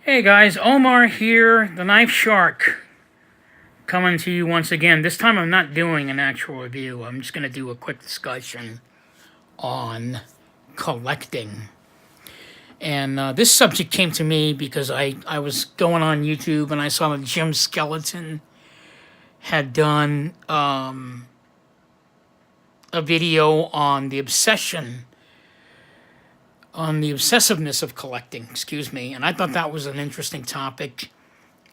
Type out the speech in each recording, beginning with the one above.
Hey guys, Omar here, the Knife Shark, coming to you once again. This time I'm not doing an actual review, I'm just going to do a quick discussion on collecting. And this subject came to me because I was going on YouTube and I saw that Jim Skeleton had done a video on the obsessiveness of collecting, excuse me, and I thought that was an interesting topic.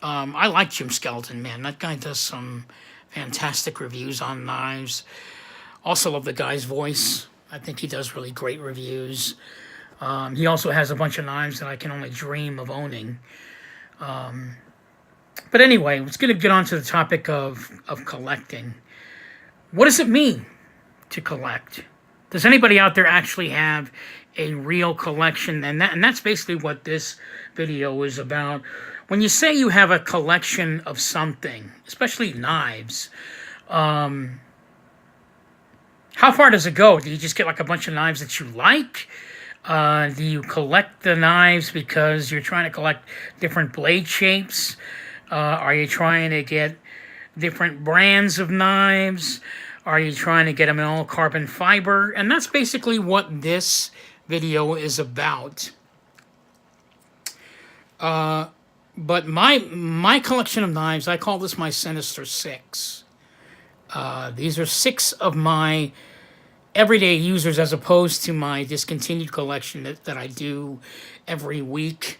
I like Jim Skeleton, man. That guy does some fantastic reviews on knives. Also love the guy's voice. I think he does really great reviews. He also has a bunch of knives that I can only dream of owning. But anyway, let's get on to the topic of collecting. What does it mean to collect? Does anybody out there actually have a real collection? And that's basically what this video is about. When you say you have a collection of something, especially knives, how far does it go? Do you just get like a bunch of knives that you like? Do you collect the knives because you're trying to collect different blade shapes? Are you trying to get different brands of knives? Are you trying to get them in all carbon fiber? And that's basically what this video is about. But my collection of knives, I call this my Sinister Six. These are six of my everyday users as opposed to my discontinued collection that I do every week.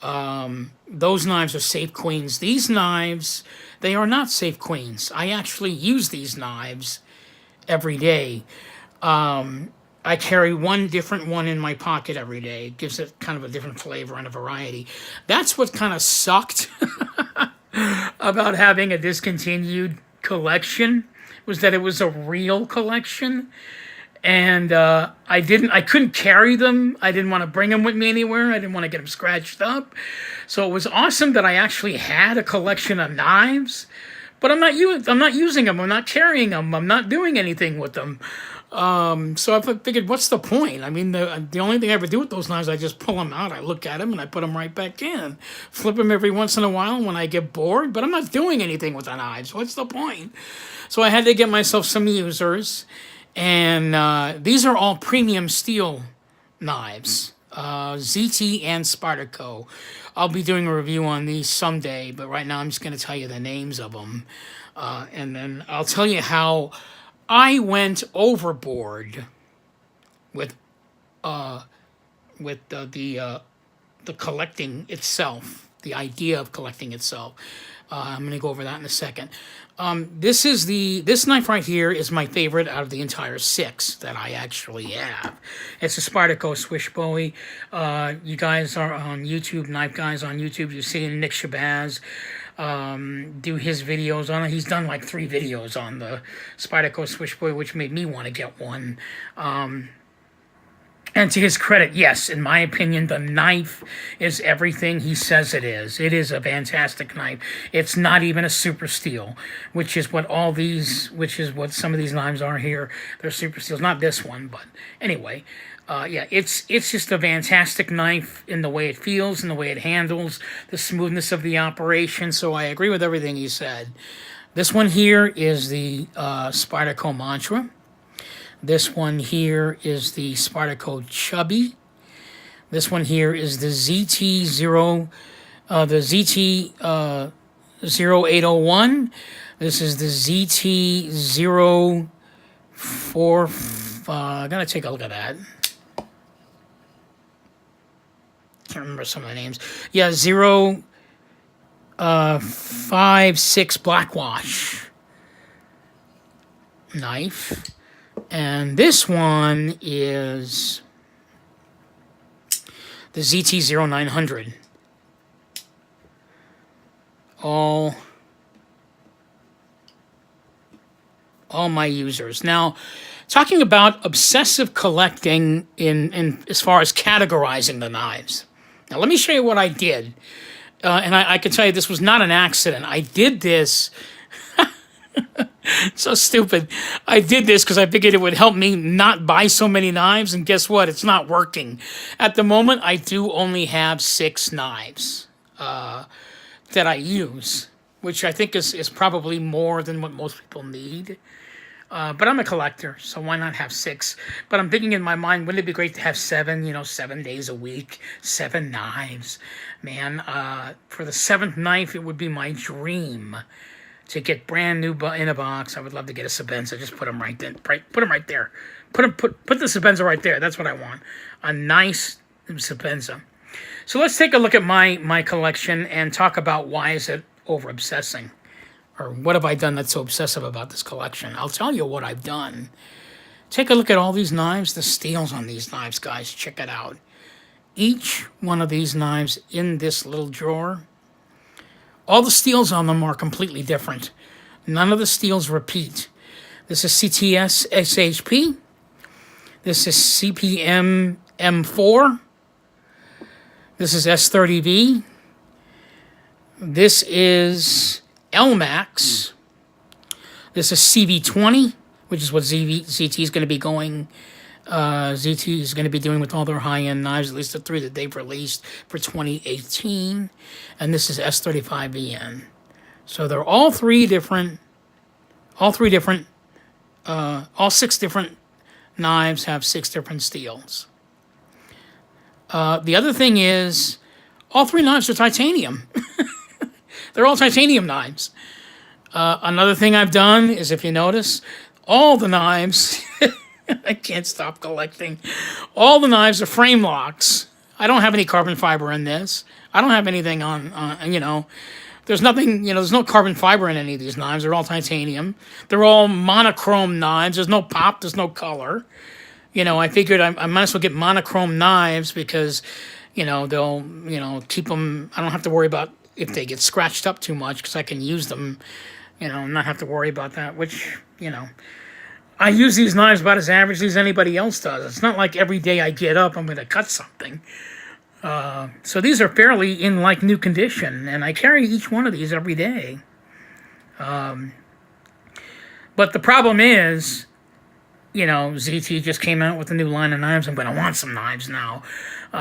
Those knives are Safe Queens. These knives, they are not Safe Queens. I actually use these knives every day. I carry one different one in my pocket every day. It gives it kind of a different flavor and a variety. That's what kind of sucked about having a discontinued collection, was that it was a real collection. And I couldn't carry them. I didn't want to bring them with me anywhere. I didn't want to get them scratched up. So it was awesome that I actually had a collection of knives, but I'm not using them. I'm not carrying them. I'm not doing anything with them. So I figured, what's the point? I mean, the only thing I ever do with those knives, I just pull them out, I look at them, and I put them right back in. Flip them every once in a while when I get bored, but I'm not doing anything with the knives. What's the point? So I had to get myself some users, and these are all premium steel knives. ZT and Spartaco. I'll be doing a review on these someday, but right now I'm just going to tell you the names of them. And then I'll tell you how I went overboard with the collecting itself, the idea of collecting itself. I'm going to go over that in a second. This knife right here is my favorite out of the entire six that I actually have. It's a Spartaco Swiss Bowie. You guys are on YouTube, Knife Guys on YouTube. You've seen Nick Shabazz do his videos on it. He's done like 3 videos on the Spartaco Swiss Bowie, which made me want to get one. And to his credit, yes, in my opinion, the knife is everything he says it is. It is a fantastic knife. It's not even a super steel, which is what some of these knives are here. They're super steels, not this one, but anyway. Yeah, it's just a fantastic knife in the way it feels, in the way it handles, the smoothness of the operation. So I agree with everything he said. This one here is the Spartaco Mantra. This one here is the Spartaco Chubby. This one here is the ZT 0801. This is the ZT 04. I gotta take a look at that. Can't remember some of the names. Yeah, 056 Blackwash knife. And this one is the ZT 0900. All my users. Now, talking about obsessive collecting in as far as categorizing the knives. Now, let me show you what I did. And I can tell you this was not an accident. I did this so stupid. I did this because I figured it would help me not buy so many knives, and guess what? It's not working. At the moment, I do only have 6 knives. that I use, which I think is probably more than what most people need. But I'm a collector, so why not have 6? But I'm thinking in my mind, wouldn't it be great to have 7, 7 days a week, 7 knives? Man, for the 7th knife, it would be my dream to get brand new in a box. I would love to get a Sebenza. Just put them right then. Put them right there. Put the Sebenza right there. That's what I want. A nice Sebenza. So let's take a look at my collection and talk about why is it over obsessing. Or what have I done that's so obsessive about this collection? I'll tell you what I've done. Take a look at all these knives, the steels on these knives, guys. Check it out. Each one of these knives in this little drawer, all the steels on them are completely different. None of the steels repeat. This is CTS SHP. This is CPM M4. This is S30V. This is LMAX. This is CV20, which is what ZT is going to be going. ZT is going to be doing with all their high-end knives, at least the 3 that they've released for 2018. And this is S35VN. So they're all 6 different knives have 6 different steels. The other thing is, all 3 knives are titanium. They're all titanium knives. Another thing I've done is, if you notice, all the knives, I can't stop collecting, all the knives are frame locks. I don't have any carbon fiber in this. I don't have anything on there's nothing, there's no carbon fiber in any of these knives. They're all titanium. They're all monochrome knives. There's no pop, there's no color. I figured I might as well get monochrome knives because, they'll, keep them, I don't have to worry about if they get scratched up too much because I can use them, not have to worry about that, which, I use these knives about as averagely as anybody else does. It's not like every day I get up, I'm going to cut something. So these are fairly in like new condition, and I carry each one of these every day. But the problem is, ZT just came out with a new line of knives. I'm going to want some knives now.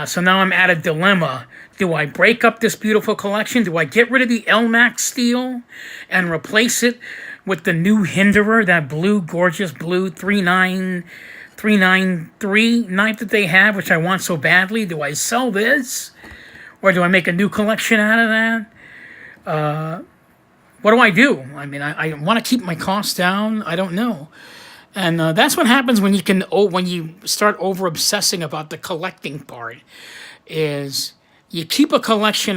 So now I'm at a dilemma. Do I break up this beautiful collection? Do I get rid of the LMAX steel and replace it with the new Hinderer, that blue, gorgeous blue 393 knife that they have, which I want so badly? Do I sell this? Or do I make a new collection out of that? What do I do? I mean, I want to keep my costs down. I don't know. And that's what happens when you start over obsessing about the collecting part. Is you keep a collection.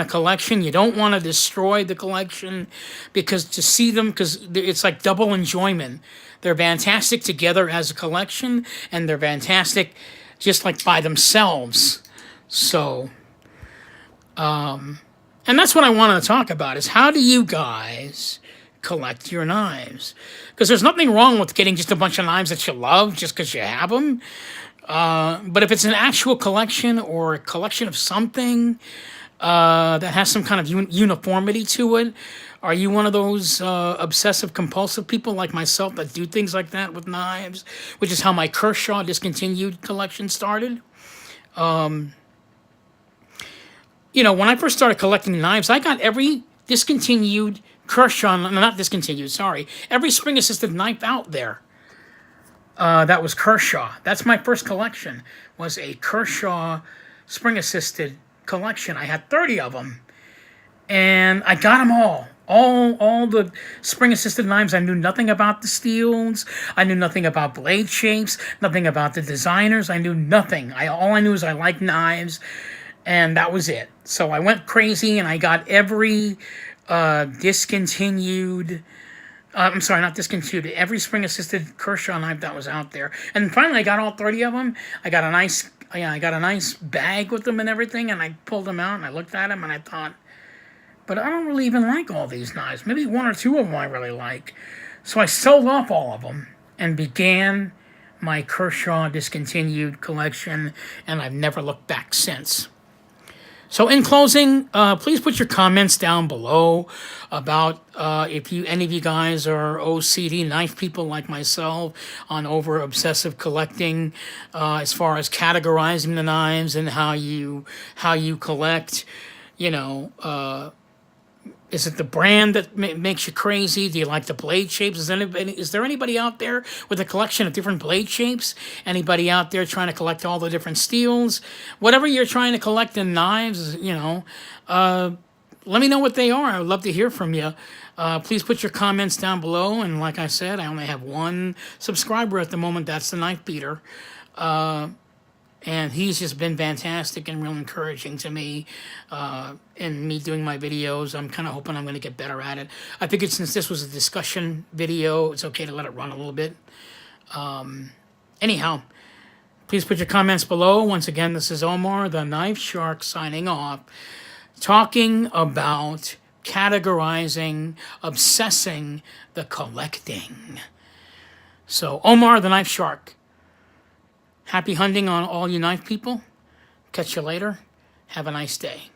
You don't want to destroy the collection because to see them, because it's like double enjoyment. They're fantastic together as a collection, and they're fantastic just like by themselves. So, and that's what I want to talk about is how do you guys collect your knives? Because there's nothing wrong with getting just a bunch of knives that you love just because you have them. But if it's an actual collection or a collection of something that has some kind of uniformity to it, are you one of those obsessive compulsive people like myself that do things like that with knives, which is how my Kershaw discontinued collection started? When I first started collecting knives, I got every discontinued Kershaw, not discontinued, sorry, every spring-assisted knife out there. That was Kershaw. That's my first collection, was a Kershaw spring-assisted collection. I had 30 of them, and I got them all. All the spring-assisted knives. I knew nothing about the steels. I knew nothing about blade shapes, nothing about the designers. I knew nothing. All I knew is I liked knives, and that was it. So I went crazy, and I got every discontinued... I'm sorry, not discontinued. Every spring-assisted Kershaw knife that was out there, and finally I got all 30 of them. I got a nice bag with them and everything, and I pulled them out and I looked at them and I thought, but I don't really even like all these knives. Maybe 1 or 2 of them I really like. So I sold off all of them and began my Kershaw discontinued collection, and I've never looked back since. So in closing, please put your comments down below about if any of you guys are OCD knife people like myself on over obsessive collecting, as far as categorizing the knives and how you collect. You know, is it the brand that makes you crazy? Do you like the blade shapes? Is there anybody out there with a collection of different blade shapes? Anybody out there trying to collect all the different steels? Whatever you're trying to collect in knives, you know, let me know what they are. I would love to hear from you. Please put your comments down below. And like I said, I only have one subscriber at the moment. That's the Knife Beater. And he's just been fantastic and real encouraging to me in me doing my videos. I'm kind of hoping I'm going to get better at it. I figured since this was a discussion video, it's okay to let it run a little bit. Anyhow, please put your comments below. Once again, this is Omar, the Knife Shark, signing off, talking about categorizing, obsessing the collecting. So, Omar, the Knife Shark. Happy hunting on all you knife people. Catch you later. Have a nice day.